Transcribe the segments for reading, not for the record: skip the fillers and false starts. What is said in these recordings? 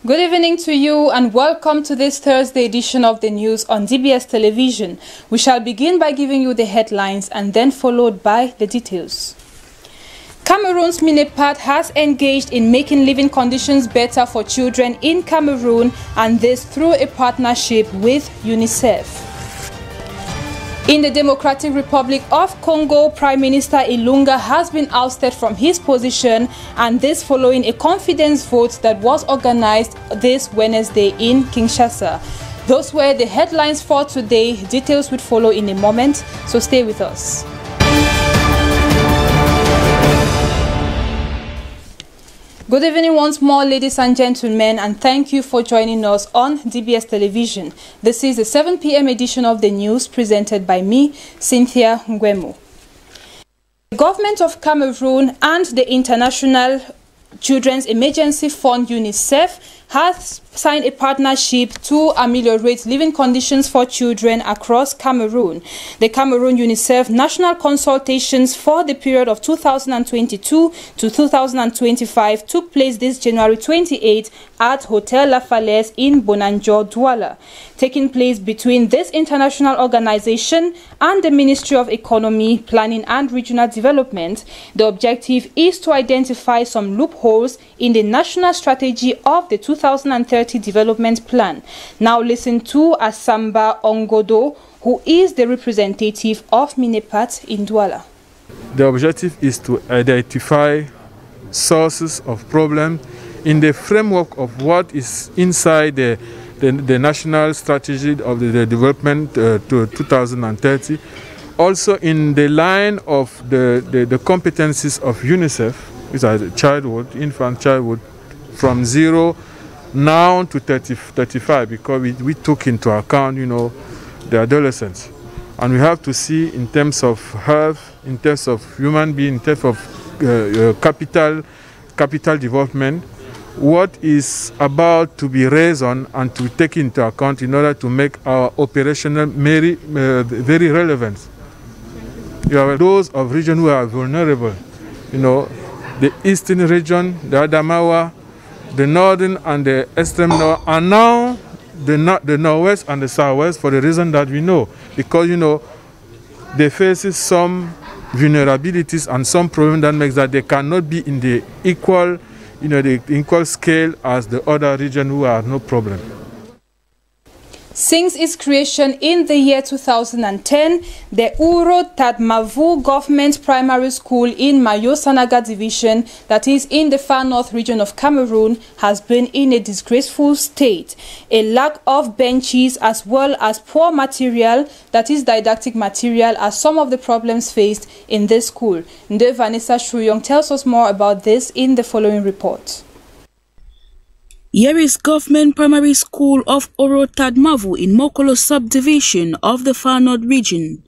Good evening to you and welcome to this Thursday edition of the news on DBS Television. We shall begin by giving you the headlines and then followed by the details. Cameroon's MINEPAD has engaged in making living conditions better for children in Cameroon, and this through a partnership with UNICEF. In the Democratic Republic of Congo, Prime Minister Ilunga has been ousted from his position, and this following a confidence vote that was organized this Wednesday in Kinshasa. Those were the headlines for today. Details will follow in a moment, so stay with us. Good evening once more, ladies and gentlemen, and thank you for joining us on DBS Television. This is the 7 p.m. edition of the news presented by me, Cynthia Ngwemo. The government of Cameroon and the International Children's Emergency Fund UNICEF has signed a partnership to ameliorate living conditions for children across Cameroon. The Cameroon UNICEF national consultations for the period of 2022 to 2025 took place this January 28 at Hotel La Falaise in Bonanjo, Douala. Taking place between this international organization and the Ministry of Economy, Planning and Regional Development, the objective is to identify some loopholes in the national strategy of the 2030 development plan. Now listen to Asamba Ongodo, who is the representative of MINEPAD in Douala. The objective is to identify sources of problem in the framework of what is inside the national strategy of the development to 2030. Also in the line of the competencies of UNICEF, which are childhood, infant childhood, from 0 now to 35, because we took into account, the adolescents. And we have to see in terms of health, in terms of human being, in terms of capital development, what is about to be raised on and to take into account in order to make our operational very relevant. You have those of region who are vulnerable, the eastern region, the Adamawa, the northern and the extreme north, and now the northwest and the southwest, for the reason that we know, because they face some vulnerabilities and some problems that makes that they cannot be in the equal scale as the other region who are no problem. Since its creation in the year 2010, the Uro Tadmavu Government Primary School in Mayo-Sanaga Division, that is in the far north region of Cameroon, has been in a disgraceful state. A lack of benches as well as poor material, that is didactic material, are some of the problems faced in this school. Nde Vanessa Shuyong tells us more about this in the following report. Here is Government Primary School of Oro Tadmavu in Mokolo subdivision of the Far North region.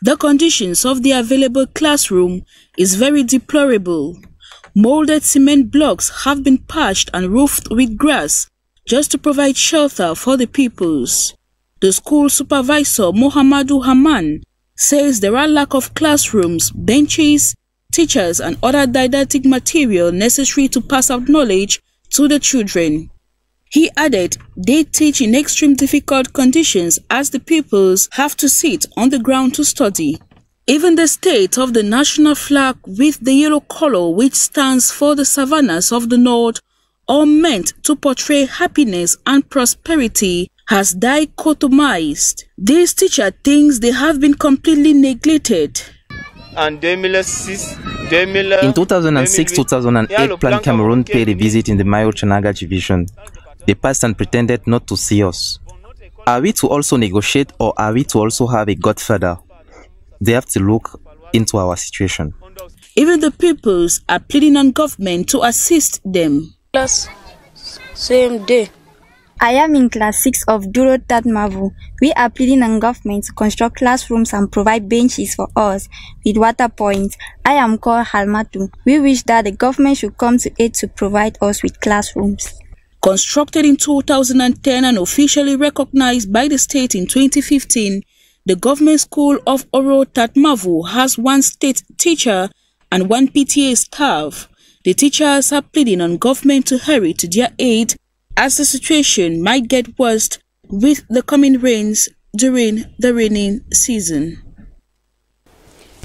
The conditions of the available classroom is very deplorable. Molded cement blocks have been patched and roofed with grass just to provide shelter for the pupils. The school supervisor Mohamadu Haman says there are lack of classrooms, benches, teachers and other didactic material necessary to pass out knowledge to the children. He added they teach in extreme difficult conditions as the pupils have to sit on the ground to study. Even the state of the national flag with the yellow color, which stands for the savannas of the north, or meant to portray happiness and prosperity, has dichotomized. This teacher thinks they have been completely neglected. In 2006-2008, Plan Cameroon paid a visit in the Mayo-Sanaga division. They passed and pretended not to see us. Are we to also negotiate, or are we to also have a godfather? They have to look into our situation. Even the pupils are pleading on government to assist them. Class CMD. I am in class 6 of Duro Tadmavu. We are pleading on government to construct classrooms and provide benches for us with water points. I am called Halmatu. We wish that the government should come to aid to provide us with classrooms. Constructed in 2010 and officially recognized by the state in 2015, the government school of Oro Tadmavu has one state teacher and one PTA staff. The teachers are pleading on government to hurry to their aid as the situation might get worse with the coming rains during the rainy season.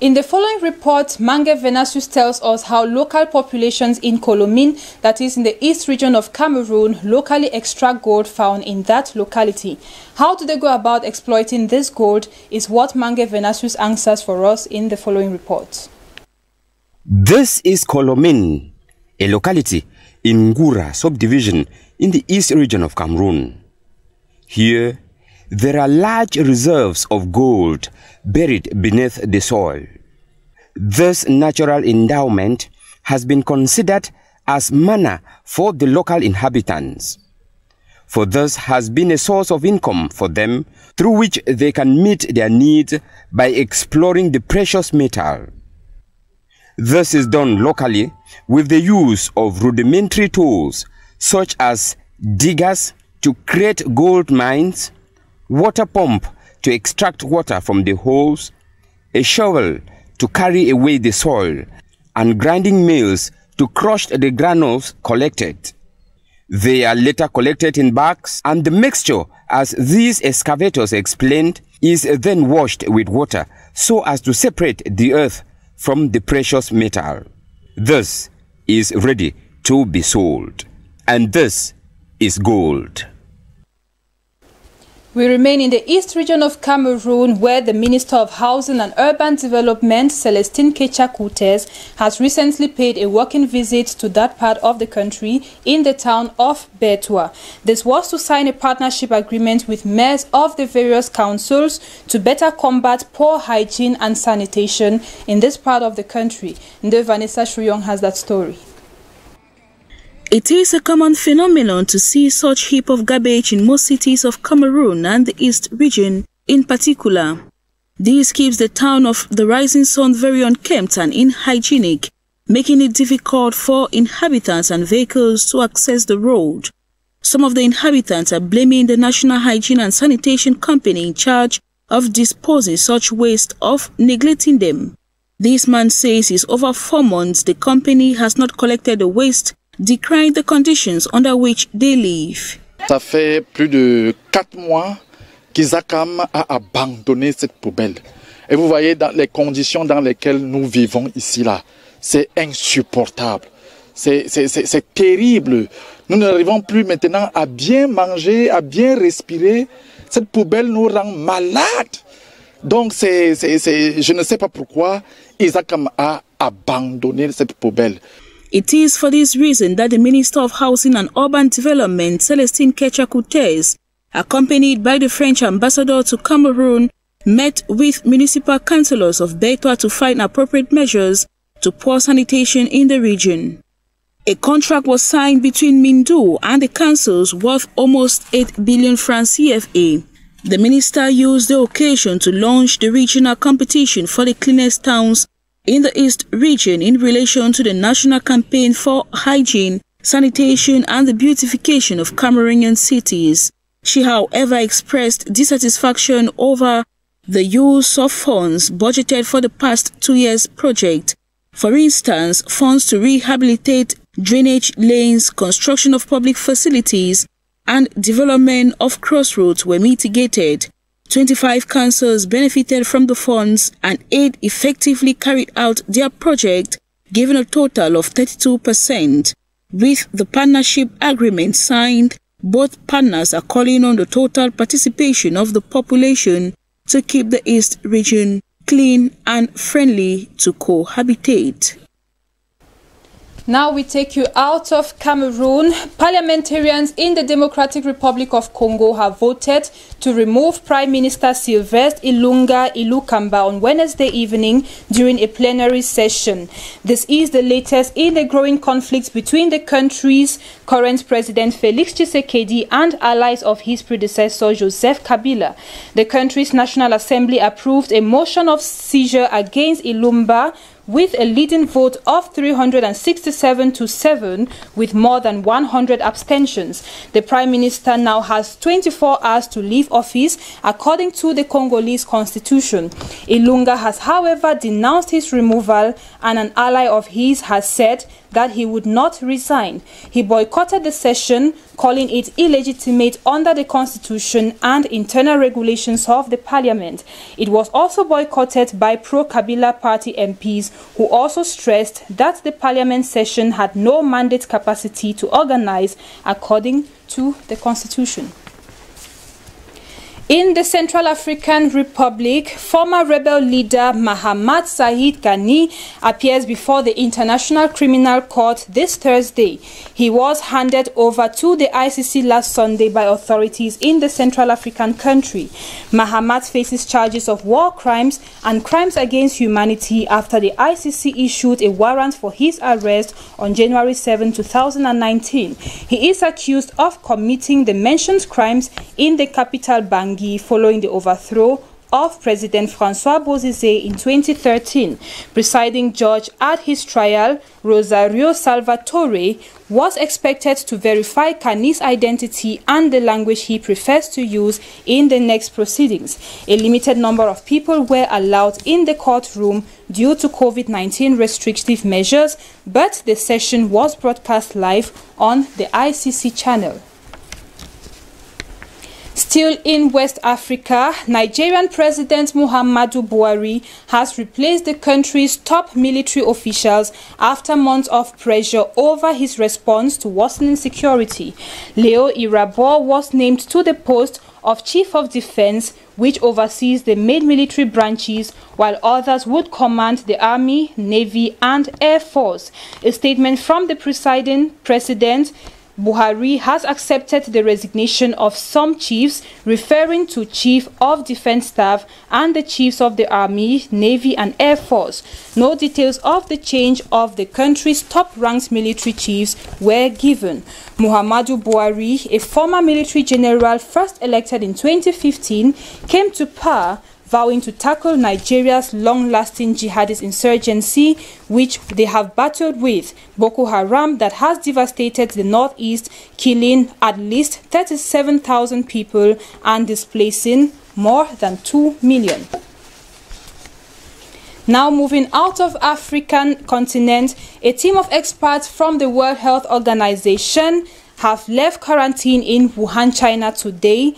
In the following report, Mange Venasius tells us how local populations in Kolomine, that is in the east region of Cameroon, locally extract gold found in that locality. How do they go about exploiting this gold is what Mange Venasius answers for us in the following report. This is Kolomine, a locality in Ngura subdivision in the east region of Cameroon. Here, there are large reserves of gold buried beneath the soil. This natural endowment has been considered as manna for the local inhabitants, for this has been a source of income for them through which they can meet their needs by exploring the precious metal. This is done locally with the use of rudimentary tools such as diggers to create gold mines, water pump to extract water from the holes, a shovel to carry away the soil, and grinding mills to crush the granules collected. They are later collected in bags, and the mixture, as these excavators explained, is then washed with water so as to separate the earth from the precious metal. This is ready to be sold, and this is gold. We remain in the east region of Cameroon, where the Minister of Housing and Urban Development, Celestine Kecha-Coutez, has recently paid a working visit to that part of the country in the town of Bertoua. This was to sign a partnership agreement with mayors of the various councils to better combat poor hygiene and sanitation in this part of the country. Nde Vanessa Shuyong has that story. It is a common phenomenon to see such heap of garbage in most cities of Cameroon and the East region in particular. This keeps the town of the Rising Sun very unkempt and unhygienic, making it difficult for inhabitants and vehicles to access the road. Some of the inhabitants are blaming the National Hygiene and Sanitation Company in charge of disposing such waste of neglecting them. This man says it's over 4 months the company has not collected the waste, decrying the conditions under which they live. Ça fait plus de 4 mois qu'Isakam a abandonné cette poubelle. Et vous voyez dans les conditions dans lesquelles nous vivons ici là, c'est insupportable. C'est terrible. Nous n'arrivons plus maintenant à bien manger, à bien respirer. Cette poubelle nous rend malades. Donc je ne sais pas pourquoi Isakam a abandonné cette poubelle. It is for this reason that the Minister of Housing and Urban Development, Celestine Kecha-Coutez, accompanied by the French ambassador to Cameroon, met with municipal councillors of Bertoua to find appropriate measures to poor sanitation in the region. A contract was signed between Mindu and the councils worth almost 8 billion francs CFA. The minister used the occasion to launch the regional competition for the cleanest towns in the East region in relation to the national campaign for hygiene, sanitation and the beautification of Cameroonian cities. She, however, expressed dissatisfaction over the use of funds budgeted for the past 2 years project. For instance, funds to rehabilitate drainage lanes, construction of public facilities, and development of crossroads were mitigated. 25 councils benefited from the funds and 8 effectively carried out their project, giving a total of 32%. With the partnership agreement signed, both partners are calling on the total participation of the population to keep the East region clean and friendly to cohabitate. Now we take you out of Cameroon. Parliamentarians in the Democratic Republic of Congo have voted to remove Prime Minister Sylvestre Ilunga Ilukamba on Wednesday evening during a plenary session. This is the latest in the growing conflict between the country's current President Felix Tshisekedi and allies of his predecessor Joseph Kabila. The country's National Assembly approved a motion of seizure against Ilumba with a leading vote of 367 to 7 with more than 100 abstentions. The Prime Minister now has 24 hours to leave office according to the Congolese constitution. Ilunga has however denounced his removal, and an ally of his has said that he would not resign. He boycotted the session, calling it illegitimate under the constitution and internal regulations of the parliament. It was also boycotted by pro-Kabila party MPs, who also stressed that the parliament session had no mandate capacity to organize according to the constitution. In the Central African Republic, former rebel leader Mahamat Zahid Ghani appears before the International Criminal Court this Thursday. He was handed over to the ICC last Sunday by authorities in the Central African country. Mahamat faces charges of war crimes and crimes against humanity after the ICC issued a warrant for his arrest on January 7, 2019. He is accused of committing the mentioned crimes in the capital Bangui following the overthrow of President Francois Bozizé in 2013. Presiding judge at his trial, Rosario Salvatore, was expected to verify Ghani's identity and the language he prefers to use in the next proceedings. A limited number of people were allowed in the courtroom due to COVID-19 restrictive measures, but the session was broadcast live on the ICC channel. Still in West Africa, Nigerian President Muhammadu Buhari has replaced the country's top military officials after months of pressure over his response to worsening security. Leo Irabor was named to the post of Chief of Defense, which oversees the main military branches, while others would command the Army, Navy and Air Force. A statement from the presiding president, Buhari has accepted the resignation of some chiefs, referring to Chief of Defense Staff and the chiefs of the Army, Navy and Air Force. No details of the change of the country's top-ranked military chiefs were given. Muhammadu Buhari, a former military general first elected in 2015, came to power vowing to tackle Nigeria's long-lasting jihadist insurgency, which they have battled with, Boko Haram, that has devastated the northeast, killing at least 37,000 people and displacing more than 2 million. Now moving out of African continent, a team of experts from the World Health Organization have left quarantine in Wuhan, China today,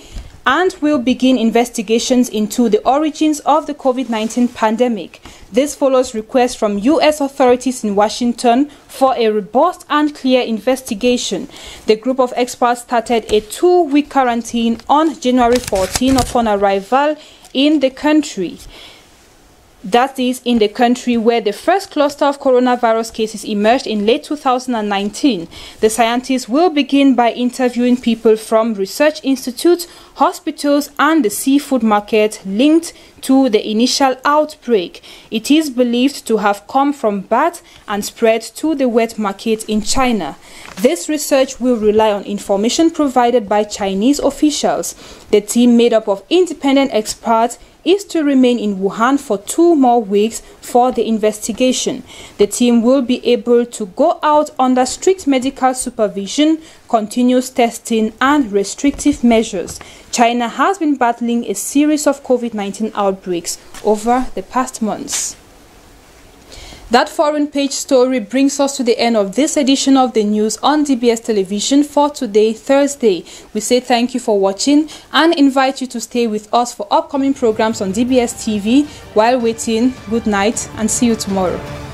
and will begin investigations into the origins of the COVID-19 pandemic. This follows requests from U.S. authorities in Washington for a robust and clear investigation. The group of experts started a 2-week quarantine on January 14 upon arrival in the country. That is, in the country where the first cluster of coronavirus cases emerged in late 2019. The scientists will begin by interviewing people from research institutes, hospitals and the seafood market linked to the initial outbreak. It is believed to have come from bats and spread to the wet market in China. This research will rely on information provided by Chinese officials. The team, made up of independent experts, is to remain in Wuhan for 2 more weeks for the investigation. The team will be able to go out under strict medical supervision, continuous testing and restrictive measures. China has been battling a series of COVID-19 outbreaks over the past months. That foreign page story brings us to the end of this edition of the news on DBS Television for today, Thursday. We say thank you for watching and invite you to stay with us for upcoming programs on DBS TV. While waiting, good night and see you tomorrow.